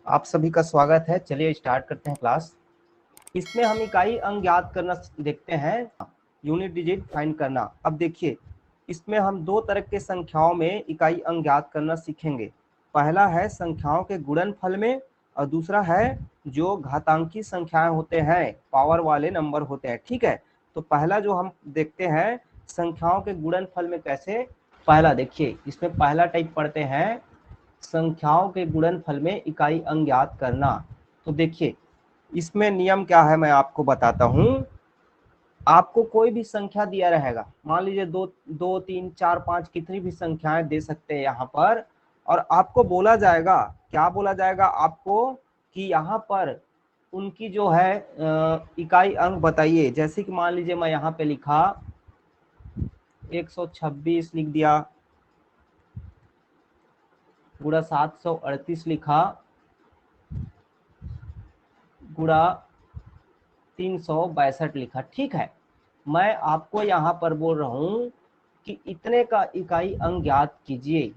आप सभी का स्वागत है। चलिए स्टार्ट करते हैं क्लास। इसमें हम इकाई अंक ज्ञात करना देखते हैं, यूनिट डिजिट फाइंड करना। अब देखिए, इसमें हम दो तरह के संख्याओं में इकाई अंक ज्ञात करना सीखेंगे। पहला है संख्याओं के गुणनफल में, और दूसरा है जो घातांकी संख्याएं होते हैं, पावर वाले नंबर होते हैं। ठीक है, तो पहला जो हम देखते हैं संख्याओं के गुणनफल में कैसे। पहला देखिए, इसमें पहला टाइप पढ़ते हैं संख्याओं के गुणनफल में इकाई अंक ज्ञात करना। तो देखिए, इसमें नियम क्या है मैं आपको बताता हूं। आपको कोई भी संख्या दिया रहेगा, मान लीजिए दो दो तीन चार पांच कितनी भी संख्याएं दे सकते हैं यहाँ पर, और आपको बोला जाएगा, क्या बोला जाएगा आपको, कि यहाँ पर उनकी जो है इकाई अंक बताइए। जैसे कि मान लीजिए मैं यहाँ पे लिखा 126 लिख दिया, गुणा 738 लिखा, गुणा 362 लिखा। ठीक है, मैं आपको यहाँ पर बोल रहा हूँ कि इतने का इकाई अंक ज्ञात कीजिए।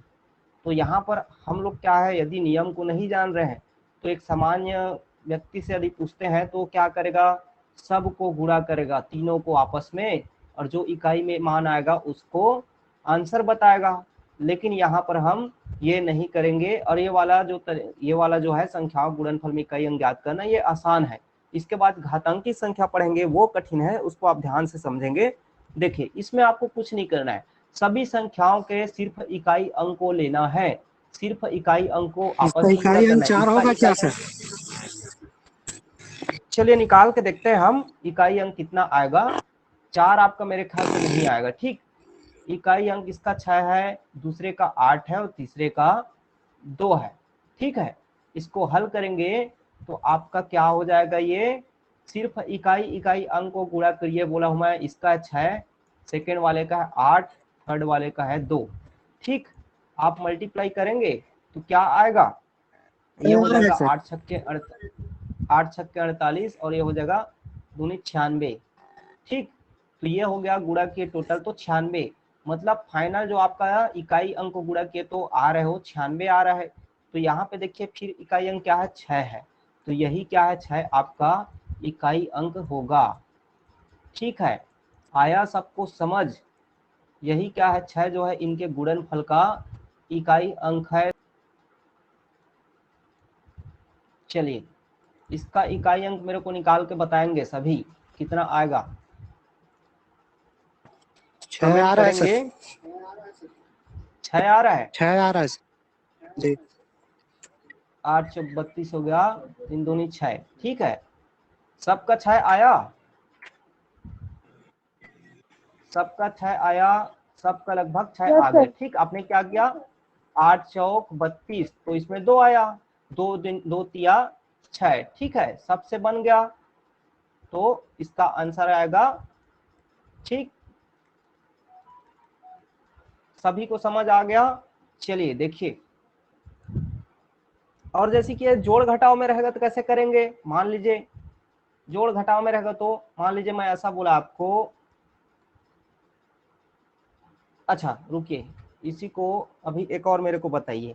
तो यहाँ पर हम लोग क्या है, यदि नियम को नहीं जान रहे हैं तो एक सामान्य व्यक्ति से यदि पूछते हैं तो क्या करेगा, सबको गुणा करेगा, तीनों को आपस में, और जो इकाई में मान आएगा उसको आंसर बताएगा। लेकिन यहाँ पर हम ये नहीं करेंगे, और ये वाला जो है संख्याओं गुणनफल में इकाई अंक ज्ञात करना, ये आसान है। इसके बाद घातांकी संख्या पढ़ेंगे, वो कठिन है, उसको आप ध्यान से समझेंगे। देखिए, इसमें आपको कुछ नहीं करना है, सभी संख्याओं के सिर्फ इकाई अंक को लेना है, सिर्फ इकाई अंक को आपस इसका में गुणा इकाई अंक करना है। 4 इसका होगा क्या इकाई सर? चलिए निकाल के देखते हैं हम, इकाई अंक कितना आएगा। 4 आपका मेरे ख्याल से नहीं आएगा। ठीक, इकाई अंक इसका 6 है, दूसरे का 8 है, और तीसरे का 2 है। ठीक है, इसको हल करेंगे तो आपका क्या हो जाएगा, ये सिर्फ इकाई इकाई अंक को गुणा करिए, बोला हूं मैं। इसका 6, सेकेंड वाले का है 8, थर्ड वाले का है 2। ठीक, आप मल्टीप्लाई करेंगे तो क्या आएगा, ये हो जाएगा सर 8 छक्के 48, और ये हो जाएगा दूनी 96। ठीक, तो ये हो गया गुणा किए टोटल तो 96, मतलब फाइनल जो आपका इकाई अंक को गुणा किए तो आ रहे हो 96 आ रहा है। तो यहाँ पे देखिए फिर इकाई अंक क्या है, 6 है, तो यही क्या है, 6 आपका इकाई अंक होगा। ठीक है, आया सबको समझ, यही क्या है, 6 जो है इनके गुणनफल का इकाई अंक है। चलिए, इसका इकाई अंक मेरे को निकाल के बताएंगे सभी, कितना आएगा, 6 कमेंट आ रहा है सर। करेंगे। 6 आ रहा है, 6 आ रहा है जी। 8 चौक 32 हो गया, 3 दूनी 6। ठीक है, सबका 6 आया, सबका 6 आया, सबका लगभग 6 आ गए। ठीक, आपने क्या किया, 8 चौक 32, तो इसमें 2 आया, 2 तिया 6। ठीक है, सबसे बन गया, तो इसका आंसर आएगा। ठीक, सभी को समझ आ गया। चलिए देखिए, और जैसे कि जोड़ घटाव में रहेगा तो कैसे करेंगे, मान लीजिए जोड़ घटाव में रहेगा तो मान लीजिए मैं ऐसा बोला आपको। अच्छा रुकिए, इसी को अभी एक और मेरे को बताइए,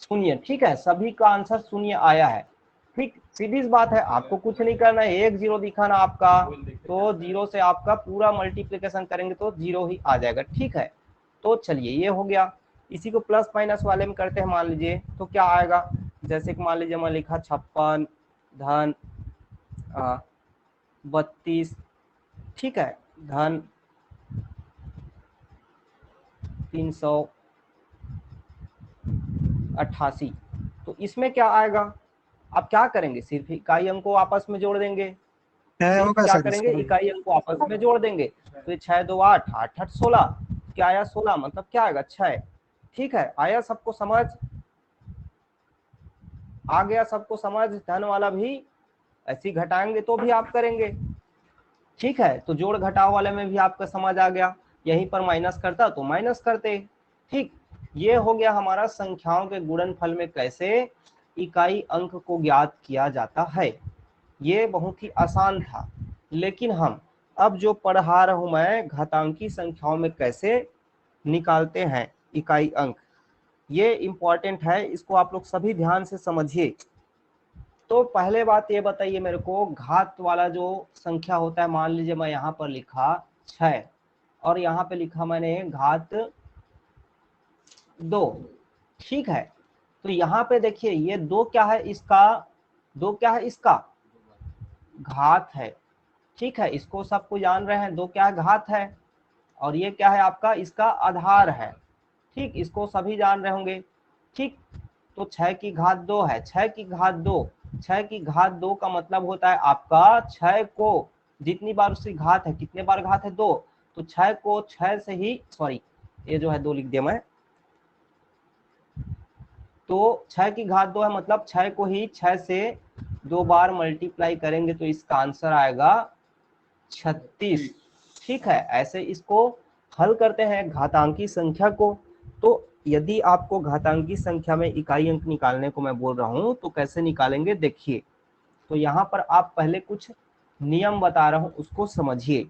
सुनिए। ठीक है, सभी का आंसर सुनिए आया है। ठीक, सीधी सी बात है, आपको कुछ नहीं करना है, 1 0 दिखाना आपका, तो 0 से आपका पूरा मल्टीप्लिकेशन करेंगे तो 0 ही आ जाएगा। ठीक है, तो चलिए ये हो गया। इसी को प्लस माइनस वाले में करते हैं, मान लीजिए तो क्या आएगा, जैसे कि मान लीजिए मैं लिखा 56 धन 32। ठीक है, धन 388। तो इसमें क्या आएगा, आप क्या करेंगे, सिर्फ इकाई अंक को आपस में जोड़ देंगे, 6 सिर्फ होगा क्या सर करेंगे, इसका। इकाई अंक को आपस में जोड़ देंगे। तो 6 2 8 8 8 16, क्या आया 16, मतलब क्या आएगा 6। ठीक है, आया सबको समझ, आ गया सबको समझ। धन वाला भी ऐसे घटाएंगे तो भी आप करेंगे। ठीक है, तो जोड़ घटाव वाले में भी आपका समझ आ गया, यहीं पर माइनस करता तो माइनस करते। ठीक, ये हो गया हमारा संख्याओं के गुणनफल में कैसे इकाई अंक को ज्ञात किया जाता है। ये बहुत ही आसान था, लेकिन हम अब जो पढ़ा रहा हूं मैं, घातांकी संख्याओं में कैसे निकालते हैं इकाई अंक, ये इंपॉर्टेंट है, इसको आप लोग सभी ध्यान से समझिए। तो पहले बात ये बताइए मेरे को, घात वाला जो संख्या होता है, मान लीजिए मैं यहाँ पर लिखा 6 और यहाँ पे लिखा मैंने घात 2, ठीक है। तो यहाँ पे देखिए ये 2 क्या है, इसका 2 क्या है, इसका घात है, ठीक है। इसको सबको जान रहे हैं, 2 क्या है, घात है। और ये क्या है आपका, इसका आधार है, ठीक, इसको सभी जान रहे होंगे, ठीक। तो 6 की घात 2 है, 6 की घात 2, 6 की घात 2 का मतलब होता है आपका 6 को जितनी बार उसकी घात है, कितने बार घात है, 2, तो 6 को 6 से ही, सॉरी ये जो है 2 लिख दिया मैं, तो 6 की घात 2 है, मतलब 6 को ही 6 से 2 बार मल्टीप्लाई करेंगे तो इसका आंसर आएगा 36, ठीक है। ऐसे इसको हल करते हैं घातांकी संख्या को। तो यदि आपको घातांकी संख्या में इकाई अंक निकालने को मैं बोल रहा हूं तो कैसे निकालेंगे, देखिए। तो यहाँ पर आप पहले कुछ नियम बता रहा हूं, उसको समझिए।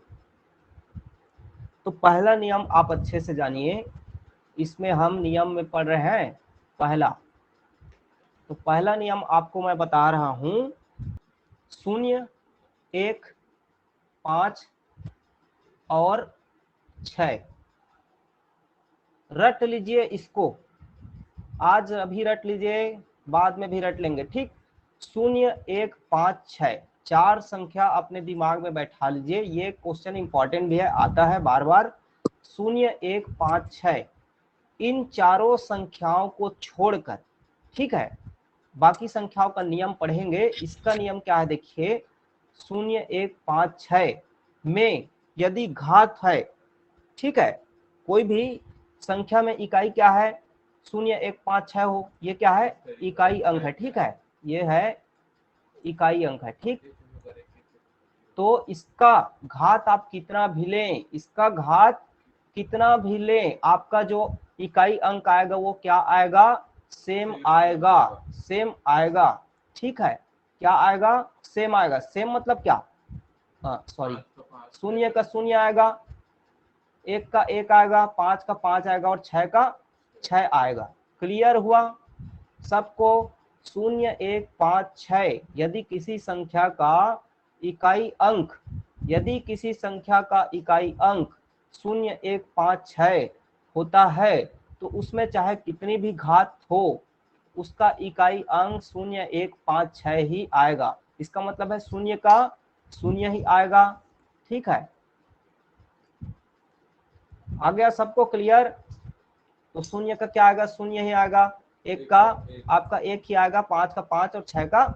तो पहला नियम आप अच्छे से जानिए, इसमें हम नियम में पढ़ रहे हैं पहला। तो पहला नियम आपको मैं बता रहा हूं, 0, 1, 5 और 6, रट लीजिए इसको, आज अभी रट लीजिए, बाद में भी रट लेंगे, ठीक। 0, 1, 5, 6, 4 संख्या अपने दिमाग में बैठा लीजिए, ये क्वेश्चन इंपॉर्टेंट भी है, आता है बार बार। 0, 1, 5, 6, इन चारों संख्याओं को छोड़कर, ठीक है, बाकी संख्याओं का नियम पढ़ेंगे। इसका नियम क्या है, देखिए, 0, 1, 5, 6 में यदि घात है, ठीक है, कोई भी संख्या में इकाई क्या है, 0, 1, 5, 6 हो, ये क्या है, इकाई अंक है, ठीक है, ये है इकाई अंक है, ठीक। तो इसका घात आप कितना भी लें, इसका घात कितना भी लें, आपका जो इकाई अंक आएगा वो क्या आएगा, सेम आएगा, सेम आएगा, ठीक है। क्या आएगा, सेम आएगा। सेम मतलब क्या, सॉरी, 0 का 0 आएगा, 1 का 1 आएगा, 5 का 5 आएगा और 6 का 6 आएगा। क्लियर हुआ सबको। 0, 1, 5, 6 यदि किसी संख्या का इकाई अंक, यदि किसी संख्या का इकाई अंक 0, 1, 5, 6 होता है तो उसमें चाहे कितनी भी घात हो, उसका इकाई अंक 0, 1, 5, 6 ही आएगा। इसका मतलब है 0 का 0 ही आएगा, ठीक है। आ गया सबको क्लियर। तो 0 का क्या आएगा, 0 ही आएगा, 1 का आपका 1 ही आएगा, 5 का 5 और 6 का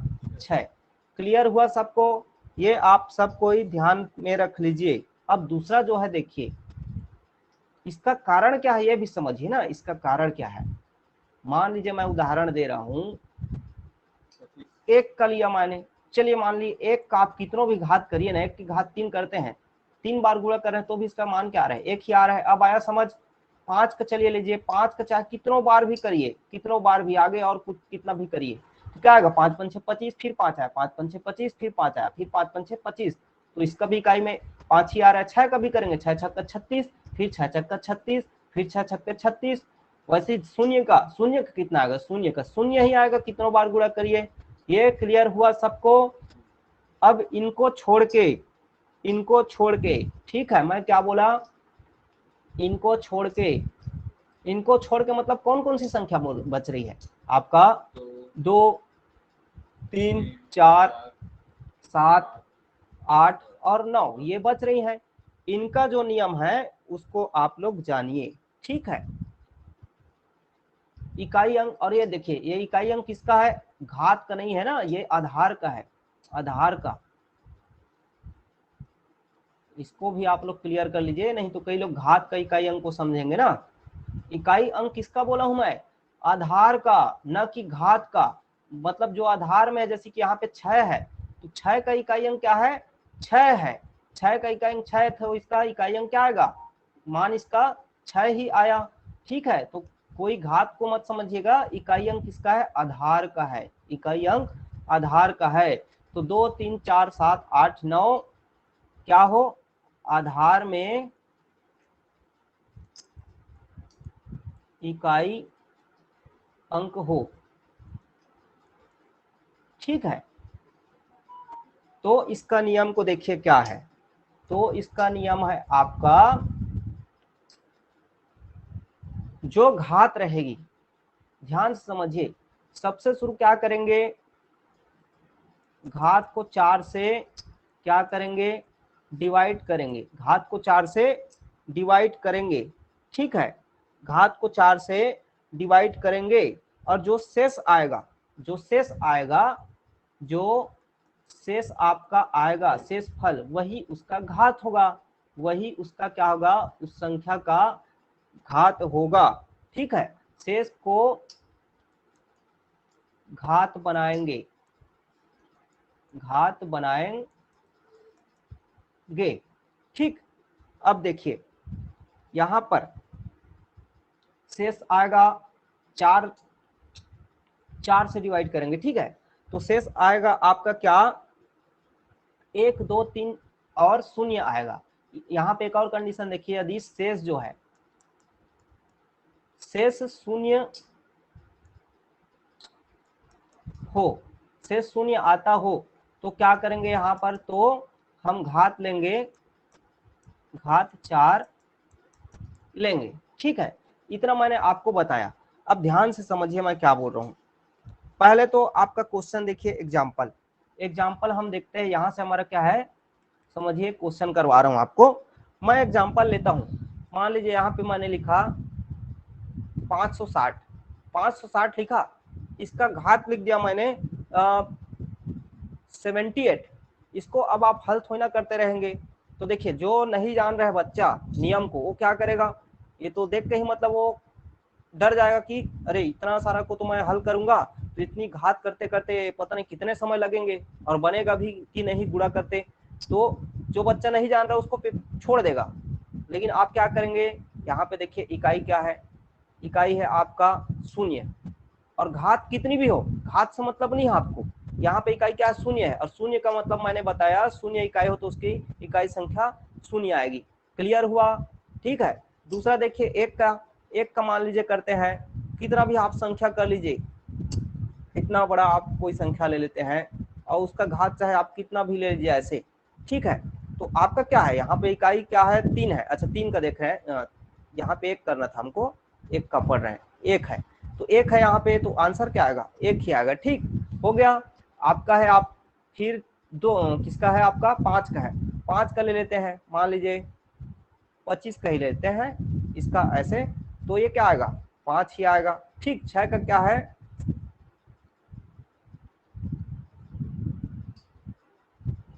6। क्लियर हुआ सबको, ये आप सब कोई ध्यान में रख लीजिए। अब दूसरा जो है, देखिए इसका कारण क्या है, ये भी समझिए ना, इसका कारण क्या है। मान लीजिए मैं उदाहरण दे रहा हूं, 1 का लिया मैंने, चलिए मान लीजिए 1 का आप कितनों भी घात करिए ना, 1 की घात 3 करते हैं, 3 बार गुणा कर रहे हैं तो भी इसका मान क्या आ रहा है, 1 ही आ रहा है। अब आया समझ। 5 का चलिए लीजिए, 5 का चाहे कितनों बार भी करिए, कितनों बार भी आगे और कुछ कितना भी करिए, तो क्या आएगा, 5 पंचे 25, फिर 5 आया, 5 पंचे 25, फिर 5 आया, फिर 5 पंचे 25, तो इसका भी इकाई में 5 ही आ रहा है। 6 का भी करेंगे, 6 छक्का 36, फिर 6 छक्का 36, फिर 6 छक्के 36। वैसे 0 का कितना आएगा, 0 का 0 ही आएगा, कितनों बार गुणा करिए। ये क्लियर हुआ सबको। अब इनको छोड़ के, इनको छोड़ के, ठीक है, मैं क्या बोला, इनको छोड़ के, इनको छोड़ के मतलब कौन कौन सी संख्या बच रही है आपका, 2, 3, 4, 7, 8 और 9 ये बच रही हैं। इनका जो नियम है उसको आप लोग जानिए, ठीक है। इकाई अंक, और ये देखिए ये इकाई अंक किसका है, घात का नहीं है ना, ये आधार का है, आधार का। इसको भी आप लोग क्लियर कर लीजिए, नहीं तो कई लोग घात का इकाई अंक को समझेंगे ना। इकाई अंक किसका बोला हूं मैं, आधार का, न कि घात का। मतलब जो आधार में है, जैसे कि यहाँ पे 6 है, तो 6 का इकाई अंक क्या है, 6 है, 6 का इकाई अंक 6 था, इसका इकाई अंक क्या आएगा, मान इसका 6 ही आया, ठीक है। तो कोई घात को मत समझिएगा, इकाई अंक किसका है, आधार का है, इकाई अंक आधार का है। तो 2, 3, 4, 7, 8, 9 क्या हो, आधार में इकाई अंक हो, ठीक है। तो इसका नियम को देखिए क्या है, तो इसका नियम है आपका, जो घात रहेगी, ध्यान से समझिए, सबसे शुरू क्या करेंगे, घात को 4 से क्या करेंगे, डिवाइड करेंगे, घात को 4 से डिवाइड करेंगे, ठीक है, घात को 4 से डिवाइड करेंगे, और जो शेष आएगा, जो शेष आएगा, जो शेष आपका आएगा, शेष फल, वही उसका घात होगा, वही उसका क्या होगा, उस संख्या का घात होगा, ठीक है। शेष को घात बनाएंगे, घात बनाएंगे, ठीक। अब देखिए यहां पर शेष आएगा, 4 से डिवाइड करेंगे, ठीक है, तो शेष आएगा आपका क्या, 1 2 3 और 0 आएगा। यहाँ पे एक और कंडीशन देखिए, यदि शेष जो है, शेष 0 हो, शेष 0 आता हो, तो क्या करेंगे यहाँ पर, तो हम घात लेंगे, घात 4 लेंगे, ठीक है। इतना मैंने आपको बताया। अब ध्यान से समझिए मैं क्या बोल रहा हूँ। पहले तो आपका क्वेश्चन देखिए, एग्जाम्पल हम देखते हैं, यहाँ से हमारा क्या है, समझिए क्वेश्चन करवा रहा हूँ आपको। मैं एग्जाम्पल लेता हूँ, मान लीजिए यहाँ पे मैंने लिखा 560 लिखा, इसका घात लिख दिया मैंने 78। इसको अब आप हल थोड़ी ना करते रहेंगे, तो देखिए जो नहीं जान रहा है बच्चा नियम को, वो क्या करेगा, ये तो देख के ही मतलब वो डर जाएगा कि अरे इतना सारा को तो मैं हल करूंगा, तो इतनी घात करते करते पता नहीं कितने समय लगेंगे, और बनेगा भी कि नहीं गुणा करते। तो जो बच्चा नहीं जान रहा उसको छोड़ देगा, लेकिन आप क्या करेंगे, यहाँ पे देखिए इकाई क्या है, इकाई है आपका 0, और घात कितनी भी हो, घात से मतलब नहीं है आपको, यहाँ पे इकाई क्या है, 0 है, और 0 का मतलब मैंने बताया 0 इकाई हो तो उसकी इकाई संख्या 0 आएगी। क्लियर हुआ, ठीक है। दूसरा देखिए, एक का मान लीजिए करते हैं, कितना भी आप संख्या कर लीजिए, इतना बड़ा आप कोई संख्या ले लेते हैं, और उसका घात चाहे आप कितना भी ले लीजिए ऐसे, ठीक है। तो आपका क्या है, यहाँ पे इकाई क्या है, 3 है, अच्छा 3 का देख रहे हैं, यहाँ पे 1 करना था हमको, 1 का पढ़ रहे हैं, 1 है, तो 1 है यहाँ पे, तो आंसर क्या आएगा, 1 ही आएगा, ठीक हो गया। आपका है, आप फिर दो किसका है, आपका 5 का है, 5 का ले लेते हैं, मान लीजिए 25 का ही लेते हैं इसका ऐसे, तो ये क्या आएगा, 5 ही आएगा, ठीक। 6 का क्या है,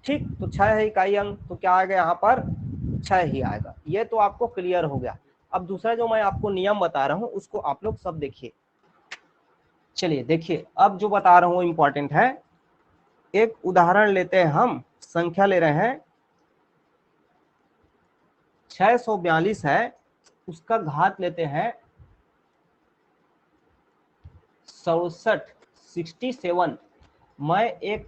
ठीक, तो 6 है इकाई अंक, तो क्या आएगा यहाँ पर, 6 ही आएगा। ये तो आपको क्लियर हो गया। अब दूसरा जो मैं आपको नियम बता रहा हूँ उसको आप लोग सब देखिए। चलिए देखिए, अब जो बता रहा हूँ इंपॉर्टेंट है। एक उदाहरण लेते हैं, हम संख्या ले रहे हैं 642 है, उसका घात लेते हैं 67। मैं एक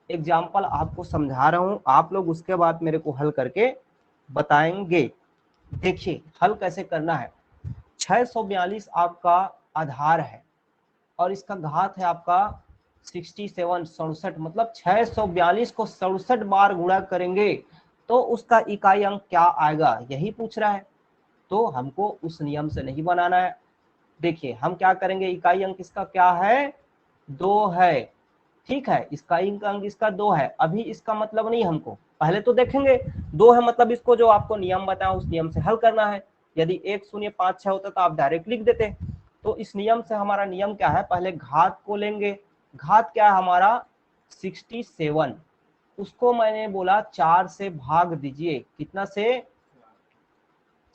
एग्जाम्पल आपको समझा रहा हूं, आप लोग उसके बाद मेरे को हल करके बताएंगे। देखिए हल कैसे करना है। 642 आपका आधार है, और इसका घात है आपका 67, मतलब 642 को 67 बार गुणा करेंगे तो उसका इकाई अंक क्या आएगा, यही पूछ रहा है। तो हमको उस नियम से नहीं बनाना है। देखिए हम क्या करेंगे, इकाई अंक इसका क्या है, 2 है, ठीक है, इसका अंक इसका 2 है। अभी इसका मतलब नहीं, हमको पहले तो देखेंगे 2 है, मतलब इसको जो आपको नियम बताया उस नियम से हल करना है। यदि 1 0 5 6 होता तो आप डायरेक्ट लिख देते। तो इस नियम से हमारा नियम क्या है, पहले घात को लेंगे। घात क्या है हमारा 67, उसको मैंने बोला 4 से भाग दीजिए, कितना से,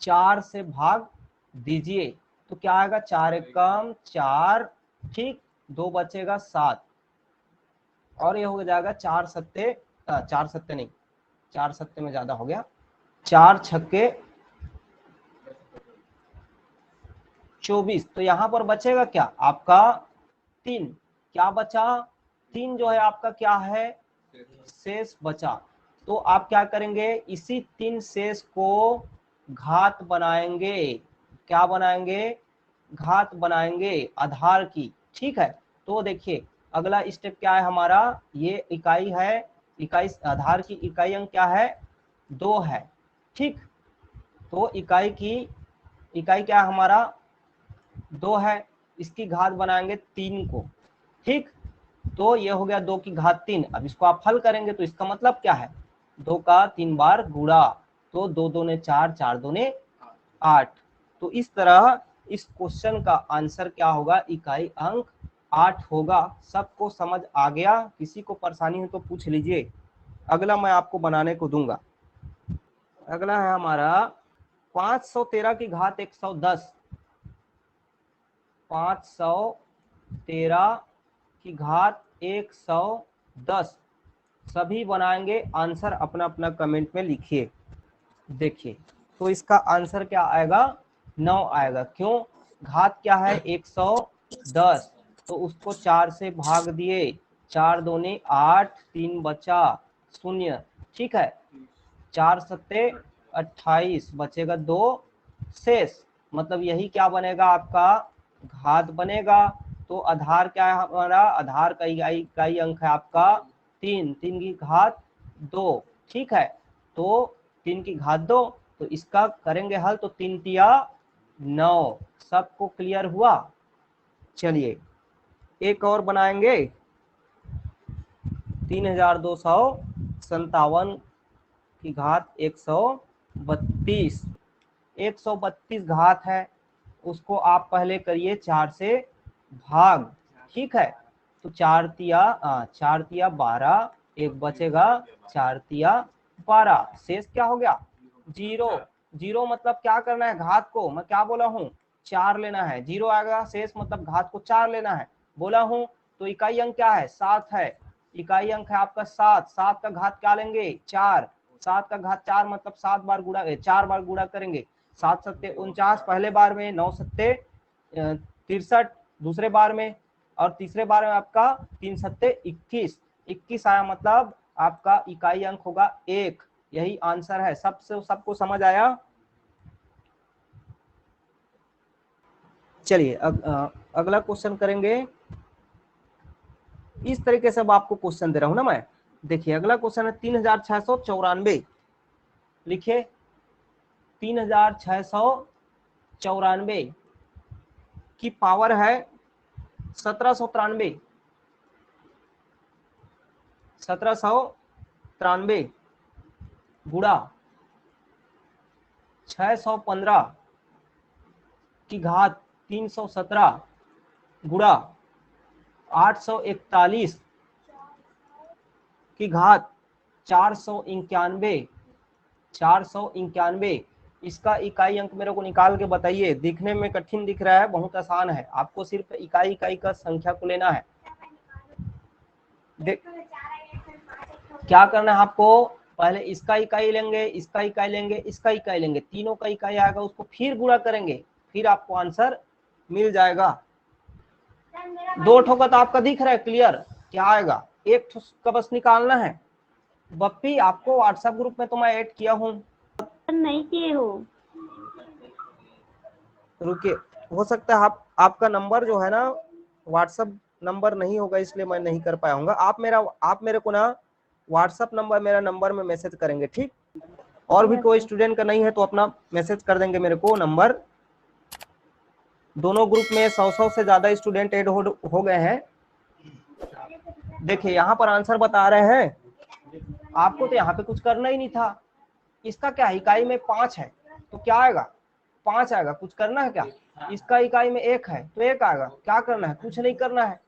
4 से भाग दीजिए, तो क्या आएगा, 4 एकम 4, ठीक, 2 बचेगा 7, और ये हो जाएगा 4 सत्ते, 4 सत्ते नहीं, 4 सत्ते में ज्यादा हो गया, 4 छक्के 24, तो यहाँ पर बचेगा क्या आपका 3, क्या बचा, 3 जो है आपका क्या है, शेष बचा। तो आप क्या करेंगे, इसी 3 शेष को घात बनाएंगे, क्या बनाएंगे, घात बनाएंगे आधार की, ठीक है। तो देखिए अगला स्टेप क्या है हमारा, ये इकाई है, इकाई आधार की इकाई अंक क्या है 2 है, ठीक। तो इकाई क्या है हमारा 2 है, इसकी घात बनाएंगे 3 को, ठीक। तो ये हो गया 2 की घात 3। अब इसको आप हल करेंगे तो इसका मतलब क्या है 2 का 3 बार गुणा, तो 2 दूने 4, 4 दूने 8। तो इस तरह इस क्वेश्चन का आंसर क्या होगा, इकाई अंक 8 होगा। सबको समझ आ गया? किसी को परेशानी हो तो पूछ लीजिए, अगला मैं आपको बनाने को दूंगा। अगला है हमारा 513 की घात 110, 513 की घात 110। सभी बनाएंगे, आंसर अपना अपना कमेंट में लिखिए। देखिए तो इसका आंसर क्या आएगा 9 आएगा। क्यों, घात क्या है 110, तो उसको 4 से भाग दिए, 4 दूनी 8, 3 बचा 0, ठीक है। 4 सत्ते 28, बचेगा 2 शेष, मतलब यही क्या बनेगा आपका घात बनेगा। तो आधार क्या है हमारा, आधार का इकाई अंक है आपका 3, 3 की घात 2, ठीक है। तो 3 की घात 2, तो इसका करेंगे हल, तो 3 तिया 9। सबको क्लियर हुआ? चलिए एक और बनाएंगे, 3257 की घात 132, 132 घात है, उसको आप पहले करिए 4 से भाग, ठीक है। तो 4 तिया 12, एक बचेगा 4 तिया 12, शेष क्या हो गया 0। 0 मतलब क्या करना है, घात को मैं क्या बोला हूँ 4 लेना है, 0 आएगा शेष मतलब घात को 4 लेना है बोला हूँ। तो इकाई अंक क्या है 7 है, इकाई अंक है आपका 7, 7 का घात क्या लेंगे 4, 7 का घात 4 मतलब 7 बार गुणा 4 बार गुणा करेंगे, 7 सत्ते 49 पहले बार में, 9 सत्ते 63 दूसरे बार में, और तीसरे बार में आपका 3 सत्ते 21, 21 आया, मतलब आपका इकाई अंक होगा 1। यही आंसर है। सबको समझ आया? चलिए अगला क्वेश्चन करेंगे। इस तरीके से अब आपको क्वेश्चन दे रहा हूं ना मैं। देखिए अगला क्वेश्चन है 3694, लिखिए 3694 की पावर है 1793, 1793 गुणा 615 की घात 317 गुणा 841 की घात 491, 491। इसका इकाई अंक मेरे को निकाल के बताइए। दिखने में कठिन दिख रहा है, बहुत आसान है, आपको सिर्फ इकाई इकाई का संख्या को लेना है। क्या करना है आपको, पहले इसका इकाई लेंगे, इसका इकाई लेंगे, इसका इकाई लेंगे, तीनों का इकाई आएगा, उसको फिर गुणा करेंगे, फिर आपको आंसर मिल जाएगा। 2 ठो का तो आपका दिख रहा है क्लियर, क्या आएगा, 1 ठो का बस निकालना है। बप्पी आपको व्हाट्सएप ग्रुप में तो मैं ऐड किया हूँ, नहीं किए हो। रुकिए, हो सकता है आपका नंबर जो है ना व्हाट्सएप नंबर नहीं होगा, इसलिए मैं नहीं कर पाया हूँ। आप मेरे को ना व्हाट्सएप नंबर, मेरा नंबर में मैसेज करेंगे, ठीक। और भी कोई स्टूडेंट का नहीं है तो अपना मैसेज कर देंगे मेरे को नंबर। दोनों ग्रुप में 100 से ज्यादा स्टूडेंट ऐड हो गए हैं। देखिए यहाँ पर आंसर बता रहे हैं, आपको तो यहाँ पे कुछ करना ही नहीं था। इसका क्या है, इकाई में 5 है तो क्या आएगा 5 आएगा, कुछ करना है क्या। इसका इकाई में 1 है तो 1 आएगा, क्या करना है, कुछ नहीं करना है।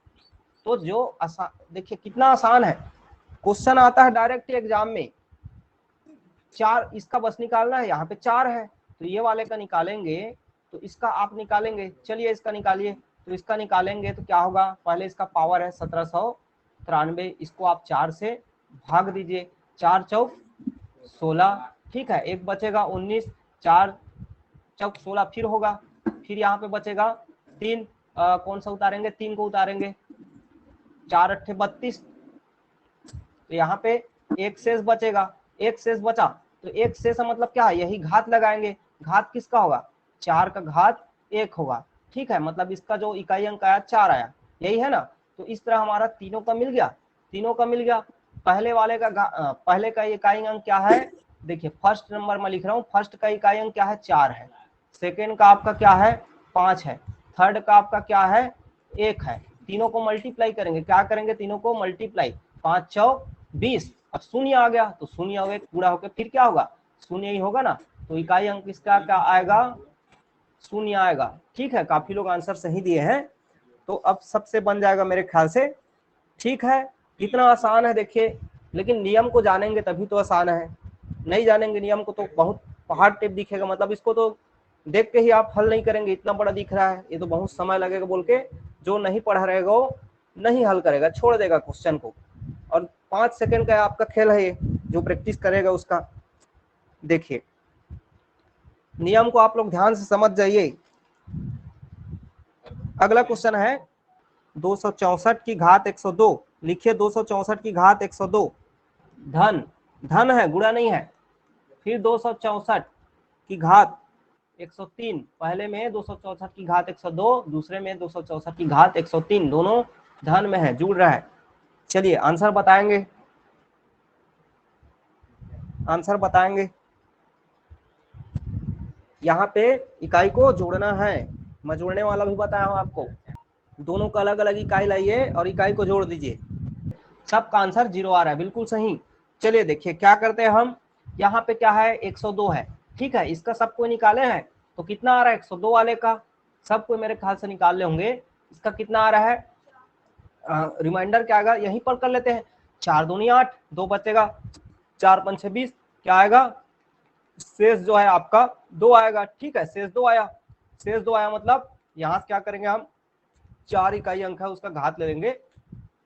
तो जो आसान, देखिए कितना आसान है, क्वेश्चन आता है डायरेक्ट एग्जाम में। 4 इसका बस निकालना है, यहाँ पे 4 है तो ये वाले का निकालेंगे, तो इसका आप निकालेंगे। चलिए इसका निकालिए, तो इसका निकालेंगे तो क्या होगा, पहले इसका पावर है 1793, इसको आप 4 से भाग दीजिए, 4 चौक 16, ठीक है। एक बचेगा 19, 4 चौक 16 फिर होगा, फिर यहाँ पे बचेगा 3, कौन सा उतारेंगे, 3 को उतारेंगे, 4 अट्ठे 32, तो यहाँ पे एक शेष बचेगा, एक शेष बचा, तो एक शेष मतलब क्या है, यही घात लगाएंगे। घात किसका होगा, 4 का घात 1 होगा, ठीक है, मतलब इसका जो इकाई अंक आया 4 आया, यही है ना। तो इस तरह हमारा तीनों का मिल गया, तीनों का मिल गया। पहले का इकाई अंक क्या है, देखिए फर्स्ट नंबर में लिख रहा हूँ, फर्स्ट का इकाई अंक क्या है 4 है, सेकेंड का आपका क्या है 5 है, थर्ड का आपका क्या है 1 है। तीनों को मल्टीप्लाई करेंगे, क्या करेंगे, तीनों को मल्टीप्लाई, 5 चौक 20, अब शून्य आ गया तो शून्य हो पूरा होकर फिर क्या होगा, शून्य ही होगा ना। तो इकाई अंक इसका क्या आएगा, शून्य आएगा। ठीक है, काफी लोग आंसर सही दिए हैं, तो अब सबसे बन जाएगा मेरे ख्याल से। ठीक है, इतना आसान है देखिए, लेकिन नियम को जानेंगे तभी तो आसान है, नहीं जानेंगे नियम को तो बहुत पहाड़ टेप दिखेगा, मतलब इसको तो देख के ही आप हल नहीं करेंगे, इतना बड़ा दिख रहा है, ये तो बहुत समय लगेगा बोल के जो नहीं पढ़ा रहेगा वो नहीं हल करेगा, छोड़ देगा क्वेश्चन को। और 5 सेकंड का आपका खेल है ये, जो प्रैक्टिस करेगा उसका। देखिए नियम को आप लोग ध्यान से समझ जाइए। अगला क्वेश्चन है 264 की घात 102, लिखिए 264 की घात 102, धन धन है, गुणा नहीं है। फिर 264 की घात 103, पहले में 264 की घात 102, दूसरे में 264 की घात 103, दोनों धन में है, जुड़ रहा है। चलिए आंसर बताएंगे, आंसर बताएंगे। यहाँ पे इकाई को जोड़ना है, मैं जोड़ने वाला भी बताया हूँ आपको, दोनों का अलग अलग इकाई लाइए और इकाई को जोड़ दीजिए। सबका आंसर 0 आ रहा है, बिल्कुल सही। चलिए देखिए क्या करते हैं हम, यहाँ पे क्या है 102 है, ठीक है, इसका सबको निकाले हैं तो कितना आ रहा है 102 वाले का, सबको मेरे ख्याल से निकाल ले होंगे, इसका कितना आ रहा है, रिमाइंडर क्या आएगा यहीं पर कर लेते हैं, 4 दूनी 8, 2 बचेगा, 4 5 6 20, क्या आएगा, शेष जो है आपका 2 आएगा। ठीक है, शेष 2 आया, शेष 2 आया, मतलब यहाँ से क्या करेंगे हम, 4 इकाई अंक है उसका घात ले लेंगे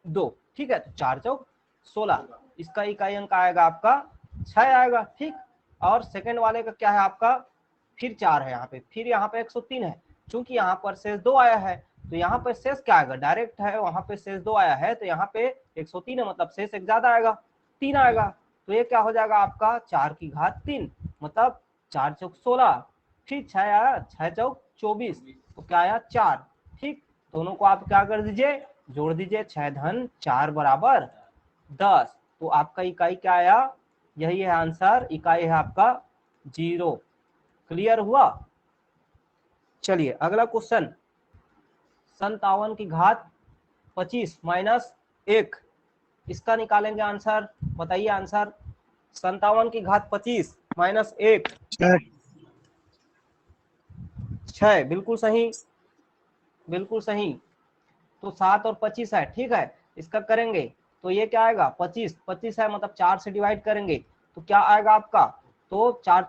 2, ठीक है, तो 4 चौक 16, इसका इकाई अंक आएगा आपका 6 आएगा। ठीक, और सेकंड वाले का क्या है आपका, फिर 4 है यहाँ पे, फिर यहाँ पे 103 है, क्योंकि यहाँ पर शेष 2 आया है तो यहाँ पे शेष क्या आएगा, डायरेक्ट है, वहां पे शेष 2 आया है तो यहाँ पे 103 है, मतलब शेष एक ज्यादा आएगा, 3 आएगा, तो ये क्या हो जाएगा आपका 4 की घात 3, मतलब 4 चौक 16, फिर 6 आया, 6 चौक 24, तो क्या आया 4। ठीक, दोनों को आप क्या कर दीजिए, जोड़ दीजिए, 6 धन 4 बराबर 10, तो आपका इकाई क्या आया, यही है आंसर, इकाई है आपका 0। क्लियर हुआ। चलिए अगला क्वेश्चन, 57 की घात 25 माइनस 1, इसका निकालेंगे आंसर, बताइए आंसर, 57 की घात 25 माइनस 1, 6, बिल्कुल सही, बिल्कुल सही। तो 7 और 25 है, ठीक है, इसका करेंगे तो ये क्या आएगा 25, 25 है मतलब 4 से डिवाइड करेंगे तो क्या आएगा आपका, तो 4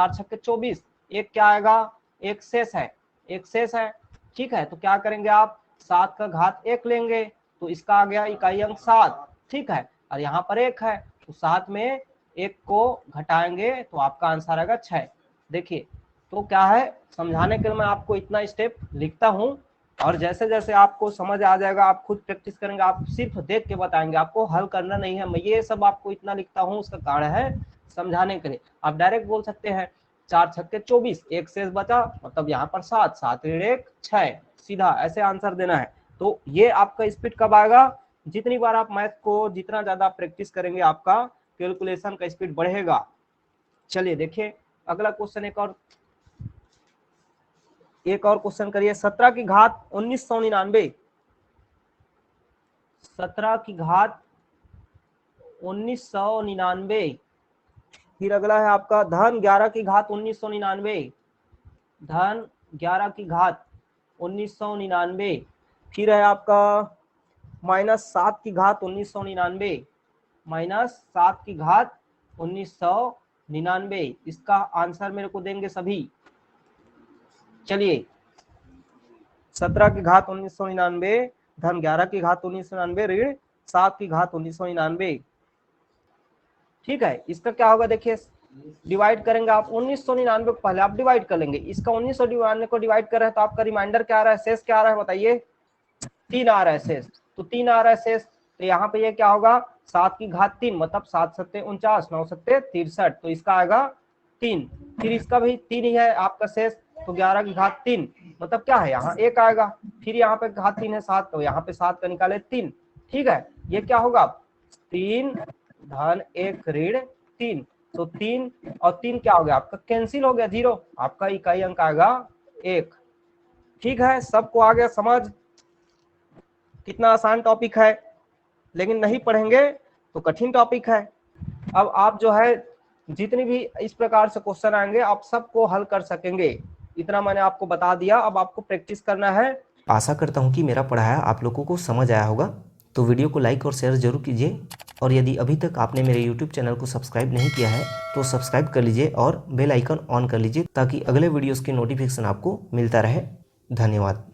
छक्के 24, एक क्या आएगा, एक शेष है, एक शेष है। ठीक है, तो क्या करेंगे आप, 7 का घात 1 लेंगे तो इसका आ गया इकाई अंक 7, ठीक है, और यहाँ पर 1 है तो 7 में 1 को घटाएंगे तो आपका आंसर आएगा 6। देखिए तो क्या है, समझाने के लिए मैं आपको इतना स्टेप लिखता हूँ, और जैसे जैसे आपको समझ आ जाएगा आप खुद प्रैक्टिस करेंगे, आप सिर्फ देख के बताएंगे, आपको हल करना नहीं है, मैं ये सब आपको इतना लिखता हूँ उसका कारण है समझाने के लिए। आप डायरेक्ट बोल सकते हैं 4 छक्के 24, एक शेष बचा, मतलब यहाँ पर 7, 7 ऋण 1 6, सीधा ऐसे आंसर देना है। तो ये आपका स्पीड कब आएगा, जितनी बार आप मैथ को जितना ज्यादा प्रैक्टिस करेंगे आपका कैलकुलेशन का स्पीड बढ़ेगा। चलिए देखिए अगला क्वेश्चन, एक और क्वेश्चन करिए, 17 की घात 1999, 17 की घात 1999, फिर अगला है आपका धन 11 की घात 1999, धन 11 की घात 1999, फिर है आपका माइनस 7 की घात 1999, माइनस 7 की घात 1999, इसका आंसर मेरे को देंगे सभी। चलिए 17 की घात 1999, धन 11 की घात 1999, ऋण 7 की घात 1999, ठीक है, इसका क्या होगा, देखिए डिवाइड करेंगे आप 1999 को पहले आप डिवाइड कर लेंगे, इसका 1999 को डिवाइड कर रहे हैं तो आपका रिमाइंडर क्या आ रहा है, शेष क्या आ रहा है बताइए, 3 आ रहा है शेष, तो 3 आ रहा है शेष, तो यहाँ पे ये क्या होगा 7 की घात 3, मतलब 7 सत्ते 49, 9 सत्ते 63, तो इसका आएगा 3, फिर इसका भी 3 ही है आपका शेष, तो 11 की घात 3 मतलब क्या है, यहाँ 1 आएगा, फिर यहाँ पे घात 3 है 7, तो यहाँ पे 7 का निकाले 3। ठीक है, ये क्या होगा 3 धन 1 ऋण 3, तो 3 और 3 क्या हो गया आपका, कैंसिल हो गया 0, आपका इकाई अंक आएगा 1। ठीक है, सबको आ गया समझ? कितना आसान टॉपिक है, लेकिन नहीं पढ़ेंगे तो कठिन टॉपिक है। अब आप जो है जितनी भी इस प्रकार से क्वेश्चन आएंगे आप सबको हल कर सकेंगे, इतना मैंने आपको बता दिया। अब आपको प्रैक्टिस करना है। आशा करता हूँ कि मेरा पढ़ाया आप लोगों को समझ आया होगा। तो वीडियो को लाइक और शेयर जरूर कीजिए, और यदि अभी तक आपने मेरे YouTube चैनल को सब्सक्राइब नहीं किया है तो सब्सक्राइब कर लीजिए और बेल आइकन ऑन कर लीजिए, ताकि अगले वीडियोस की नोटिफिकेशन आपको मिलता रहे। धन्यवाद।